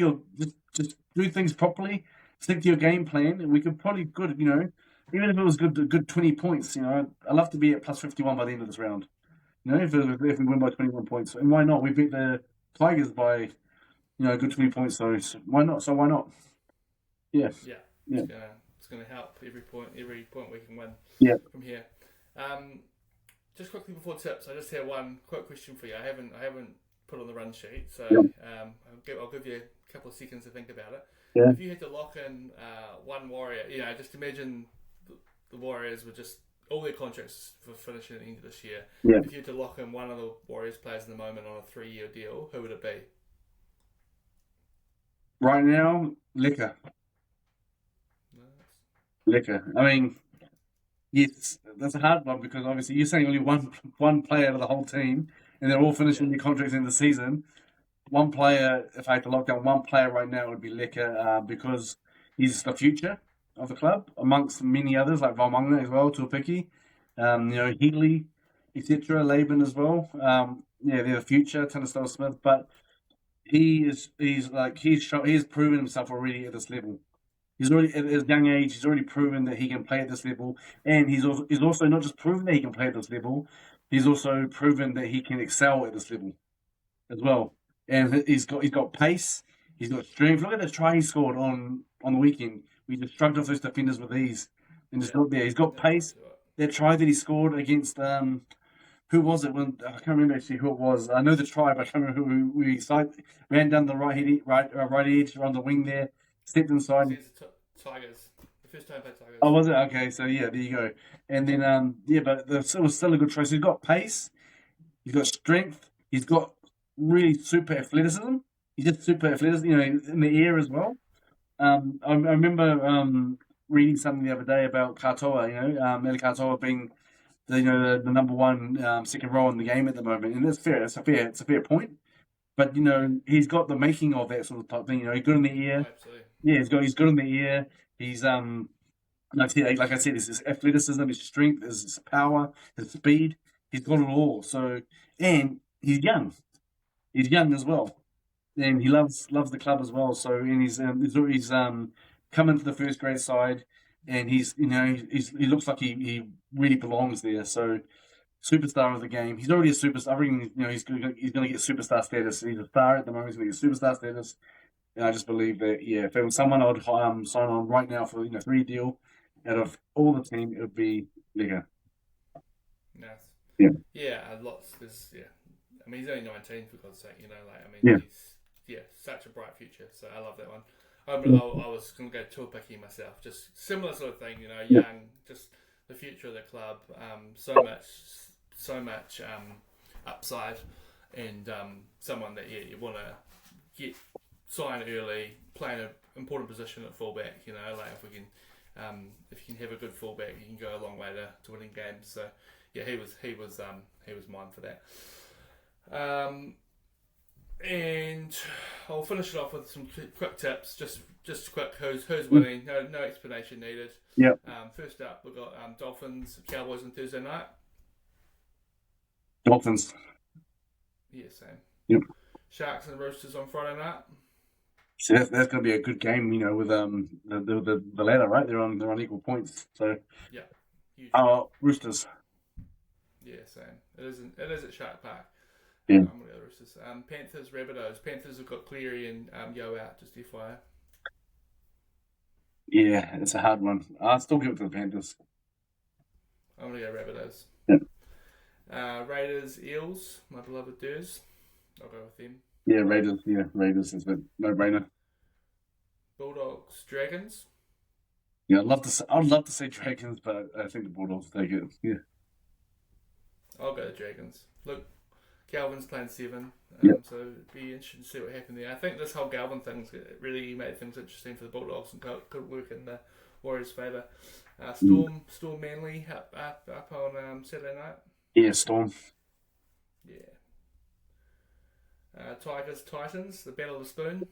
just do things properly, stick to your game plan, and we could probably even if it was good 20 points. I'd love to be at plus 51 by the end of this round. If we win by 21 points, and why not? We beat the Tigers by a good 20 points, so why not? Yeah. Yeah. It's gonna help every point we can win. Yeah. From here. Just quickly before tips, I just have one quick question for you. I haven't put on the run sheet, so I'll give you a couple of seconds to think about it. Yeah. If you had to lock in one Warrior, just imagine the Warriors were just all their contracts for finishing at the end of this year. Yeah. If you had to lock in one of the Warriors players in the moment on a 3-year deal, who would it be? Right now, Liquor. Liquor. I mean, yes, that's a hard one because obviously you're saying only one player out of the whole team, and they're all finishing their contracts in the season. One player, if I had to lock down one player right now, it would be Liquor because he's the future of the club, amongst many others like Valmonga as well, Tuapiki, Heatley, etc., Laban as well. they're the future, Tanah Smith, but he's proven himself already at this level. He's already at his young age. He's already proven that he can play at this level, and he's also not just proven that he can play at this level. He's also proven that he can excel at this level as well. And he's got pace. He's got strength. Look at the try he scored on the weekend. We just shrugged off those defenders with ease and just Yeah, got there. He's got that's pace. exactly right. That try that he scored against who was it? When I can't remember actually who it was. I know the try, but I can't remember who we side ran down the right edge around the wing there, stepped It was inside. against the Tigers. The first time I played Oh, Tigers. was it? Okay, so yeah, there you go. And then but it was still a good try. So he's got pace, he's got strength, he's got really super athleticism. He's just super athletic, in the air as well. I remember reading something the other day about Katoa, Eli Katoa being the number one second row in the game at the moment, and that's fair. It's a fair point. But he's got the making of that sort of type thing. He's good in the Oh, air. absolutely. Yeah, he's good in the air. He's like I said, his athleticism, his strength, his power, his speed. He's got it all. So, and he's young. He's young as well, and he loves the club as well. So, and he's come into the first grade side, and he looks like he really belongs there. So, superstar of the game. He's already a superstar. I reckon, he's going to get superstar status. He's a star at the moment. He's going to get superstar status. And I just believe that, yeah, if it was someone I'd sign on right now for 3 deal out of all the team, it would be Liga. Nice. Yeah, Yeah, lots. There's yeah. I mean, he's only 19 for God's sake. I mean, yeah, he's such a bright future. So I love that one. I was gonna go tour picking myself. Just similar sort of thing. yeah, Young, just the future of the club. So much upside, and someone that you want to get sign early, play an important position at fullback. If you can have a good fullback, you can go a long way to winning games. So yeah, he was mine for that. And I'll finish it off with some quick tips. Just quick. Who's winning? No explanation needed. yeah. First up, we've got Dolphins, Cowboys on Thursday night. Dolphins. Yeah, same. Yep. Sharks and Roosters on Friday night. So that's going to be a good game, with the ladder, right? They're on equal points. So, Yeah, huge. Roosters. Yeah, same. It is at Shark Park. Yeah, I'm with the Roosters. Panthers, Rabbitohs. Panthers have got Cleary and Yo out. Just FYI. yeah. It's a hard one. I'll still give it to the Panthers. I'm gonna go Rabbitohs. Yeah, Raiders, Eels. My beloved Durs. I'll go with them. yeah. Raiders. Yeah, Raiders is a no-brainer. Bulldogs, Dragons. Yeah, I'd love to say Dragons, but I think the Bulldogs take it. Yeah, I'll go the Dragons. Look, Galvin's playing 7, yeah. so it'd be interesting to see what happened there. I think this whole Galvin thing's really made things interesting for the Bulldogs and could work in the Warriors' favour. Storm Manly up on Saturday night. Yeah, Storm. Yeah. Tigers, Titans, the Battle of the Spoon.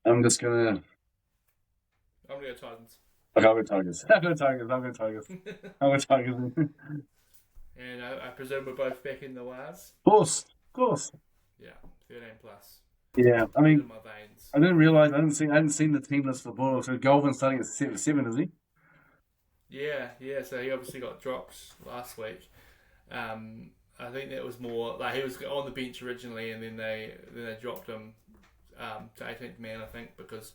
I'm just gonna. I'm gonna go Titans. Okay, I'll go Tigers. I'll go Tigers. I'll go Tigers. I'll go Tigers. Of And I presume we're both back in the wires. course, of course. Yeah, 13 plus. Yeah, I Blood in mean, my veins. I didn't realize. I hadn't seen the team list for Bulldogs. So Galvin's starting at 7, is he? Yeah. So he obviously got dropped last week. I think that was more like he was on the bench originally, and then they dropped him to 18th man, I think, because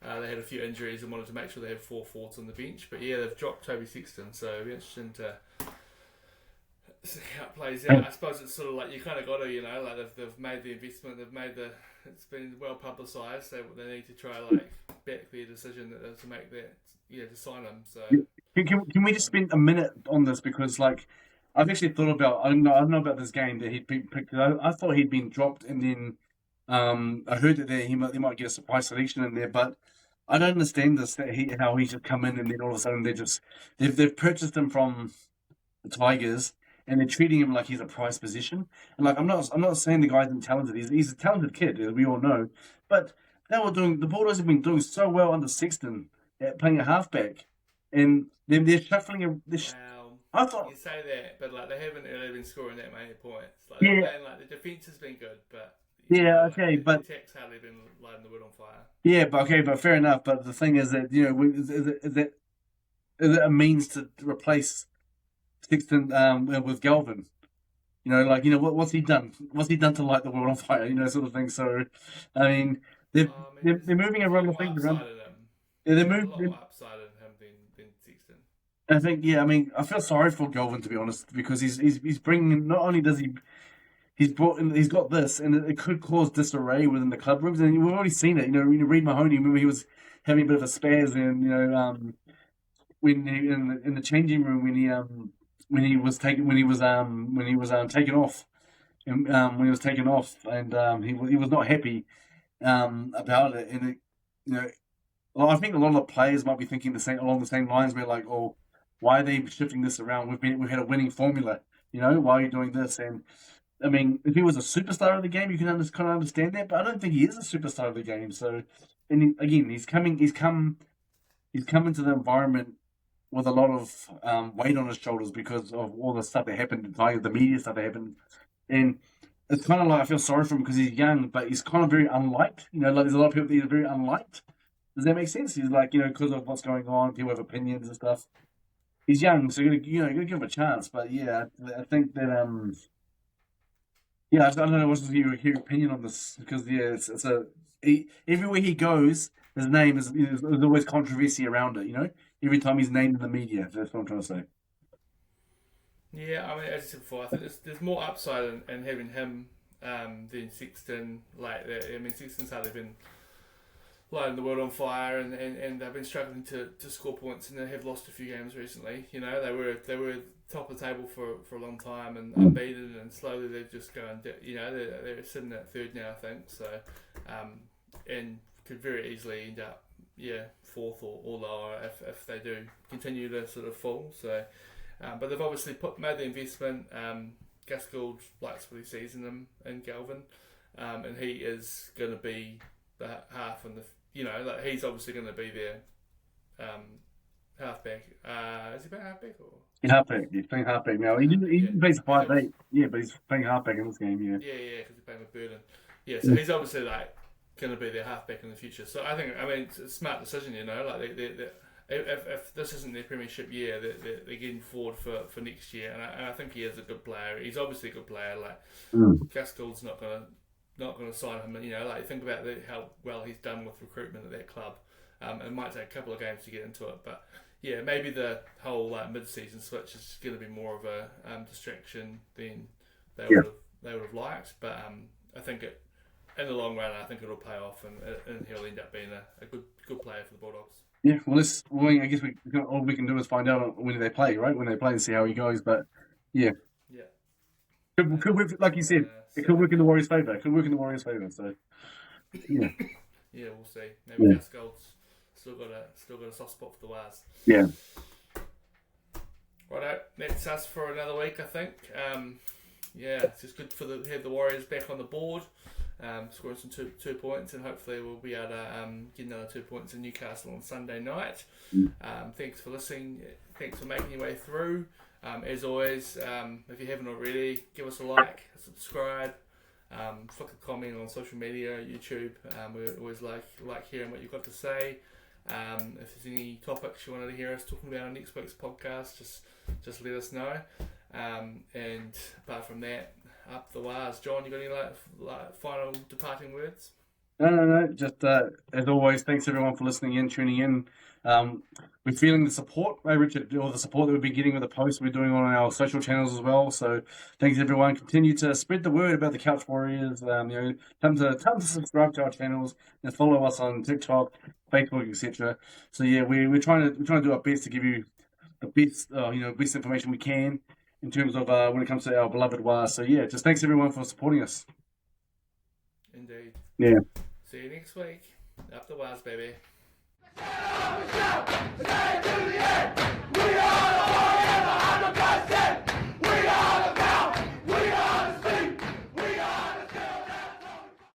they had a few injuries and wanted to make sure they had 4 forwards on the bench. But yeah, they've dropped Toby Sexton, so it'll be interesting to see how it plays out. I suppose it's sort of like you kind of got to, like they've made the investment, it's been well publicised. They need to try back their decision to make that, to sign him. So Can we just spend a minute on this, because I've actually thought about, I don't know about this game that he'd been picked. I thought he'd been dropped, and then I heard that they might get a surprise selection in there, but I don't understand this, how he's just come in and then all of a sudden they've purchased him from the Tigers, and they're treating him like he's a prized position. And I'm not saying the guy isn't talented. He's a talented kid, as we all know. But the Bulldogs have been doing so well under Sexton at playing a halfback. and they're shuffling. I thought, You say that, but like they haven't really been scoring that many points. Like they're yeah, playing, like the defense has been good, but yeah, like okay, the but attack's hardly been lighting the wood on fire. yeah, but okay, but fair enough. But the thing is that is it a means to replace Sexton with Galvin? Like what's he done? What's he done to light the world on fire? Sort of thing. So, I mean, they're I mean, they're, they're moving a there's a lot lot of more things around. upside in him. Yeah, they're There's a lot more moving. upside in him than Sexton. I think, yeah. I mean, I feel sorry for Galvin, to be honest, because he's bringing. Not only does he's brought in, he's got this, and it could cause disarray within the club rooms, and we've already seen it. Reid Mahoney. Remember, he was having a bit of a spaz, and when in the changing room when he was taken off, and when he was taken off, and he was not happy about it, and well, I think a lot of the players might be thinking along the same lines. Where like, oh, why are they shifting this around? We've had a winning formula. Why are you doing this? And I mean, if he was a superstar of the game, you can kind of understand that. But I don't think he is a superstar of the game. So, and again, he's come into the environment with a lot of weight on his shoulders because of all the stuff that happened, like the media stuff that happened, and it's kind of like I feel sorry for him because he's young, but he's kind of very unliked. Like there's a lot of people that are very unliked. Does that make sense? He's like, because of what's going on, people have opinions and stuff. He's young, so you gotta give him a chance. But yeah, I think that yeah, I don't know what's your opinion on this because yeah, everywhere he goes, his name there's always controversy around it. Every time he's named in the media. That's what I'm trying to say. Yeah, I mean, as I said before, I think there's more upside in having him than Sexton. I mean, Sexton's hardly been lighting the world on fire, and they've been struggling to score points, and they have lost a few games recently. They were top of the table for a long time and unbeaten, and slowly they've just gone. They're sitting at third now, I think. So, and could very easily end up fourth or lower if they do continue to sort of fall. So, but they've obviously made the investment. Gus Gould likes what he sees in them in Galvin, and he is going to be the half and the he's obviously going to be their halfback. Is he playing halfback or? Halfback. He's playing halfback now. He plays 5'8". Yeah, but he's playing halfback in this game. Yeah. Yeah, because he's playing with Burden. Yeah, so he's obviously going to be their halfback in the future. So I mean, it's a smart decision. If this isn't their premiership year, they're getting forward for next year, and I think he is a good player. He's obviously a good player. Gus Gould's not going to sign him. Think about how well he's done with recruitment at that club. It might take a couple of games to get into it, but yeah, maybe the whole mid-season switch is going to be more of a distraction than they would have liked. But I think in the long run, I think it'll pay off, and he'll end up being a good player for the Bulldogs. Yeah, well, I guess all we can do is find out when they play, right? When they play and see how he goes. But yeah, could work, like you said, it could work in the Warriors' favour. So yeah, yeah, we'll see. Maybe Gus Gould's still got a soft spot for the Wars. Yeah. Righto, that's us for another week, I think. It's just good to have the Warriors back on the board, scoring some two points, and hopefully we'll be able to get another 2 points in Newcastle on Sunday night. Thanks for listening. Thanks for making your way through. As always, if you haven't already, give us a like, subscribe, flick a comment on social media, YouTube. We always like hearing what you've got to say. If there's any topics you wanted to hear us talking about on next week's podcast, just let us know. And apart from that, up the wires. John, you got any final departing words? No. Just as always, thanks everyone for listening in, tuning in. We're feeling the support, right, Richard, or the support that we've been getting with the posts we're doing on our social channels as well. So thanks everyone. Continue to spread the word about the Couch Warriors. Time to subscribe to our channels and follow us on TikTok, Facebook, etc. So yeah, we're trying to do our best to give you the best information we can in terms of when it comes to our beloved Wars. So yeah, just thanks everyone for supporting us. Indeed. Yeah. See you next week. Up the Wars, baby. We are the Warriors,